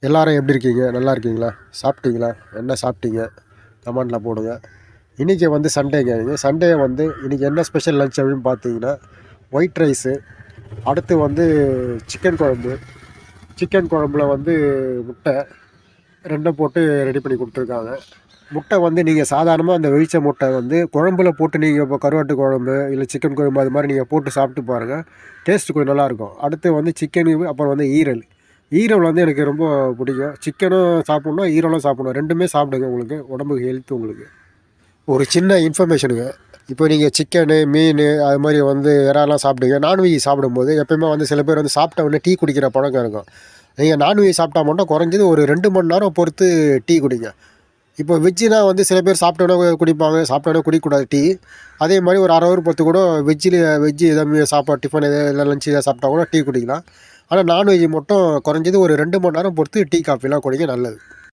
எல்லாரும் எப்படி இருக்கீங்க? நல்லா இருக்கீங்களா? சாப்பிட்டீங்களா? என்ன சாப்பிட்டீங்க? கமெண்டில் போடுங்க. இன்றைக்கி வந்து சண்டேங்க. சண்டே வந்து இன்றைக்கி என்ன ஸ்பெஷல் லன்ச் அப்படின்னு பார்த்தீங்கன்னா, ஒயிட் ரைஸு, அடுத்து வந்து சிக்கன் குழம்பு. சிக்கன் குழம்புல வந்து முட்டை ரெண்டும் போட்டு ரெடி பண்ணி கொடுத்துருக்காங்க. முட்டை வந்து நீங்கள் சாதாரணமாக அந்த வெவிச்ச முட்டை வந்து குழம்புல போட்டு நீங்கள் இப்போ கருவாட்டு குழம்பு இல்லை சிக்கன் குழம்பு அது மாதிரி நீங்கள் போட்டு சாப்பிட்டு பாருங்கள். டேஸ்ட்டு கொஞ்சம் நல்லாயிருக்கும். அடுத்து வந்து சிக்கனு, அப்புறம் வந்து ஈரல். ஈரல் வந்து எனக்கு ரொம்ப பிடிக்கும். சிக்கனும் சாப்பிட்ணும், ஈரலும் சாப்பிட்ணும். ரெண்டுமே சாப்பிடுங்க, உங்களுக்கு உடம்புக்கு ஹெல்த்து. உங்களுக்கு ஒரு சின்ன இன்ஃபர்மேஷனுங்க. இப்போ நீங்கள் சிக்கனு, மீன் அது மாதிரி வந்து இறாலாம் சாப்பிடுங்க. நான்வெஜ் சாப்பிடும்போது எப்போயுமே வந்து சில பேர் வந்து சாப்பிட்ட உடனே டீ குடிக்கிற பழக்கம் இருக்கும். நீங்கள் நான்வெஜ் சாப்பிட்டா மட்டும் குறைஞ்சது ஒரு 2 மணி நேரம் பொறுத்து டீ குடிங்க. இப்போ வெஜ்ஜுனா வந்து சில பேர் சாப்பிட்டோன்னே குடிப்பாங்க, சாப்பிட்டோன்னே குடிக்கக்கூடாது டீ. அதே மாதிரி ஒரு 1/2 ஹவர் பொறுத்து கூட வெஜ்ஜு எதாவது சாப்பாடு டிஃபன் எதாவது இல்லை லஞ்ச் எதாவது சாப்பிட்டா கூட டீ குடிக்கலாம். ஆனால் நான்வெஜ் மட்டும் குறைஞ்சது ஒரு 2 மணி நேரம் பொறுத்து டீ காஃபிலாம் குடிங்க, நல்லது.